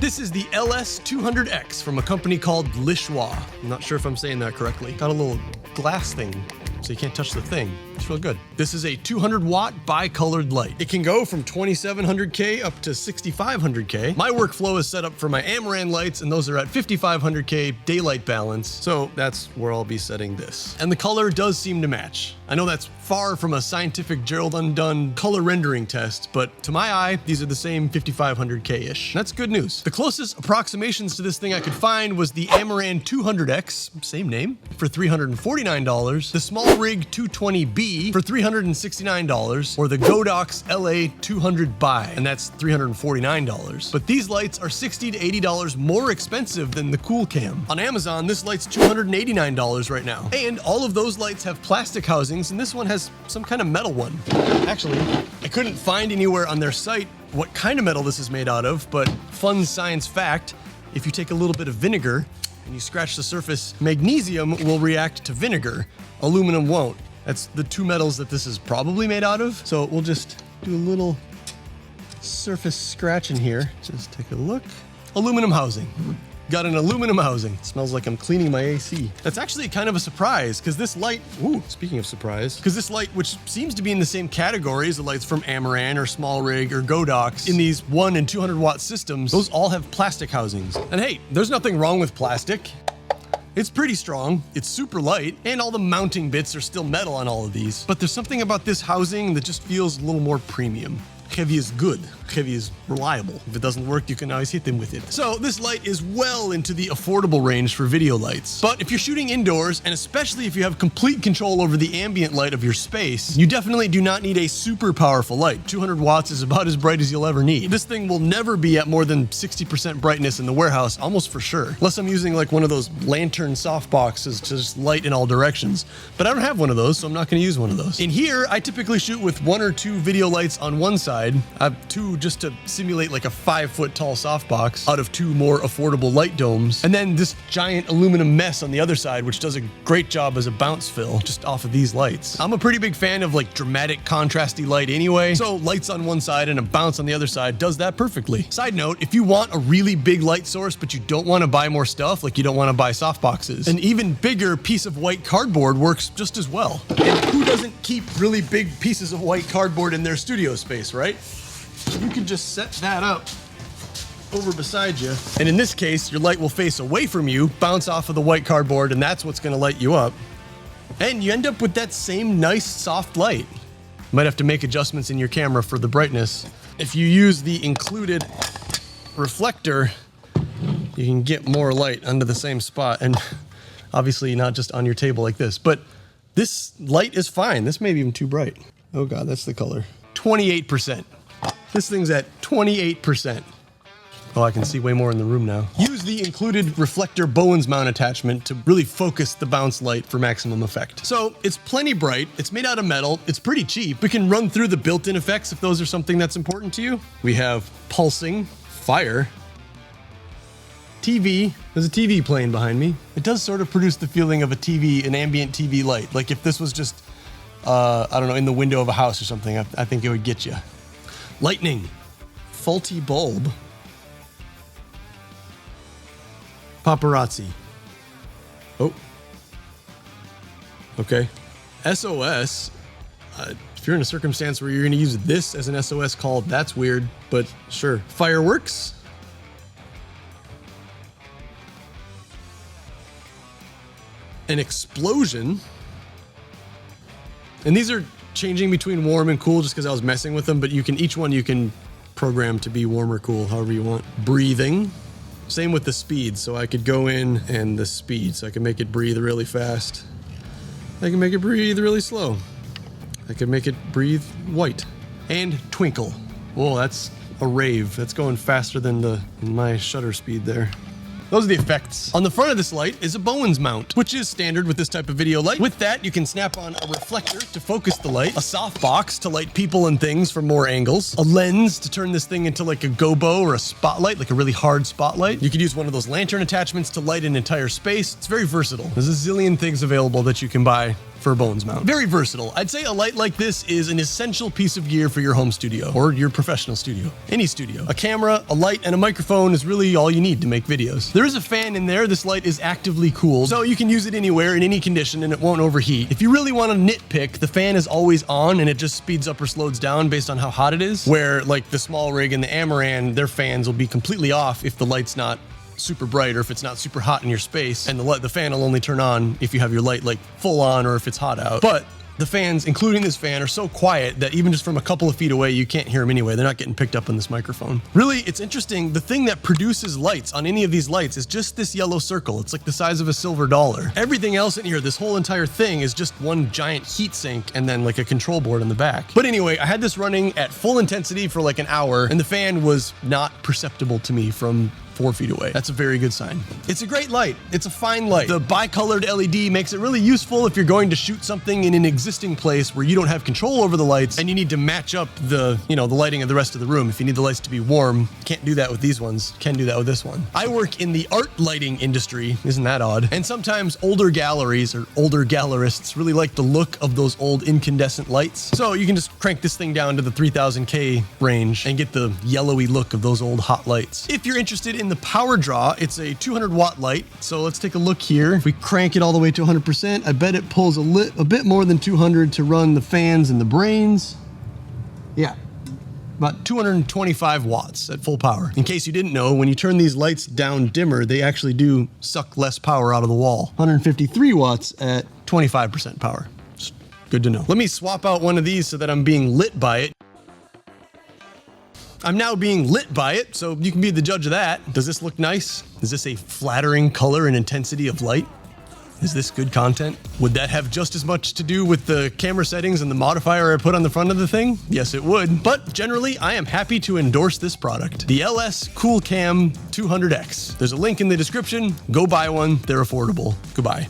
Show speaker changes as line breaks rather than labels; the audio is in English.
This is the LS 200X from a company called Lishuai. I'm not sure if I'm saying that correctly. Got a little glass thing, so you can't touch the thing. It's real good. This is a 200 watt bi-colored light. It can go from 2700K up to 6500K. My workflow is set up for my Amaran lights, and those are at 5500K daylight balance. So that's where I'll be setting this. And the color does seem to match. I know that's far from a scientific Gerald Undone color rendering test, but to my eye, these are the same 5500K-ish. That's good news. The closest approximations to this thing I could find was the Amaran 200X, same name, for $349, the Smallrig 220B for $369, or the Godox LA 200 Bi, and that's $349. But these lights are $60 to $80 more expensive than the Coolcam. On Amazon, this light's $289 right now. And all of those lights have plastic housings, and this one has some kind of metal one. Actually, I couldn't find anywhere on their site what kind of metal this is made out of, but fun science fact, if you take a little bit of vinegar and you scratch the surface, magnesium will react to vinegar, aluminum won't. That's the two metals that this is probably made out of. So we'll just do a little surface scratch in here. Just take a look. Aluminum housing. Got an aluminum housing. It smells like I'm cleaning my AC. That's actually kind of a surprise, because this light, ooh, speaking of surprise, because this light, which seems to be in the same category as the lights from Amaran or Smallrig or Godox, in these 1 and 200 watt systems, those all have plastic housings. And hey, there's nothing wrong with plastic. It's pretty strong, it's super light, and all the mounting bits are still metal on all of these. But there's something about this housing that just feels a little more premium. Heavy is good. Heavy is reliable. If it doesn't work, you can always hit them with it. So this light is well into the affordable range for video lights. But if you're shooting indoors, and especially if you have complete control over the ambient light of your space, you definitely do not need a super powerful light. 200 watts is about as bright as you'll ever need. This thing will never be at more than 60% brightness in the warehouse, almost for sure. Unless I'm using like one of those lantern softboxes to just light in all directions. But I don't have one of those, so I'm not gonna use one of those. In here, I typically shoot with 1 or 2 video lights on one side. I have 2 just to simulate like a 5-foot tall softbox out of 2 more affordable light domes. And then this giant aluminum mess on the other side, which does a great job as a bounce fill just off of these lights. I'm a pretty big fan of like dramatic contrasty light anyway, so lights on one side and a bounce on the other side does that perfectly. Side note, if you want a really big light source, but you don't want to buy more stuff, like you don't want to buy softboxes, an even bigger piece of white cardboard works just as well. And who doesn't keep really big pieces of white cardboard in their studio space, right? You can just set that up over beside you. And in this case, your light will face away from you, bounce off of the white cardboard, and that's what's gonna light you up. And you end up with that same nice soft light. You might have to make adjustments in your camera for the brightness. If you use the included reflector, you can get more light under the same spot. And obviously not just on your table like this, but this light is fine. This may be even too bright. Oh God, that's the color. 28%. This thing's at 28%. Oh, I can see way more in the room now. Use the included reflector Bowens mount attachment to really focus the bounce light for maximum effect. So it's plenty bright, it's made out of metal, it's pretty cheap. We can run through the built-in effects if those are something that's important to you. We have pulsing, fire, TV, there's a TV playing behind me. It does sort of produce the feeling of a TV, an ambient TV light. Like if this was just, I don't know, in the window of a house or something, I think it would get you. Lightning, faulty bulb, paparazzi. Oh, okay. SOS, if you're in a circumstance where you're gonna use this as an SOS call, that's weird, but sure. Fireworks. An explosion. And these are changing between warm and cool just because I was messing with them, but each one you can program to be warm or cool, however you want. Breathing. Same with the speed, so I could go in and the speed, so I can make it breathe really fast. I can make it breathe really slow. I can make it breathe white. And twinkle. Whoa, that's a rave. That's going faster than my shutter speed there. Those are the effects. On the front of this light is a Bowens mount, which is standard with this type of video light. With that, you can snap on a reflector to focus the light, a softbox to light people and things from more angles, a lens to turn this thing into like a gobo or a spotlight, like a really hard spotlight. You could use one of those lantern attachments to light an entire space. It's very versatile. There's a zillion things available that you can buy for a Bowens mount. Very versatile. I'd say a light like this is an essential piece of gear for your home studio or your professional studio, any studio. A camera, a light, and a microphone is really all you need to make videos. There is a fan in there. This light is actively cooled, so you can use it anywhere in any condition and it won't overheat. If you really want to nitpick, the fan is always on and it just speeds up or slows down based on how hot it is, where like the Smallrig and the Amaran, their fans will be completely off if the light's not super bright or if it's not super hot in your space, and the fan will only turn on if you have your light like full on or if it's hot out. But the fans, including this fan, are so quiet that even just from a couple of feet away, you can't hear them anyway. They're not getting picked up on this microphone. Really, it's interesting. The thing that produces lights on any of these lights is just this yellow circle. It's like the size of a silver dollar. Everything else in here, this whole entire thing is just one giant heat sink and then like a control board in the back. But anyway, I had this running at full intensity for like an hour and the fan was not perceptible to me from 4 feet away. That's a very good sign. It's a great light. It's a fine light. The bicolored LED makes it really useful if you're going to shoot something in an existing place where you don't have control over the lights and you need to match up the lighting of the rest of the room. If you need the lights to be warm, can't do that with these ones. Can do that with this one. I work in the art lighting industry. Isn't that odd? And sometimes older galleries or older gallerists really like the look of those old incandescent lights. So you can just crank this thing down to the 3000K range and get the yellowy look of those old hot lights. If you're interested in the power draw, it's a 200 watt light. So let's take a look here. If we crank it all the way to 100%, I bet it pulls a bit more than 200 to run the fans and the brains. Yeah, about 225 watts at full power. In case you didn't know, when you turn these lights down dimmer, they actually do suck less power out of the wall. 153 watts at 25% power. Just good to know. Let me swap out one of these so that I'm being lit by it. I'm now being lit by it, so you can be the judge of that. Does this look nice? Is this a flattering color and intensity of light? Is this good content? Would that have just as much to do with the camera settings and the modifier I put on the front of the thing? Yes, it would. But generally, I am happy to endorse this product, the LS Coolcam 200X. There's a link in the description. Go buy one. They're affordable. Goodbye.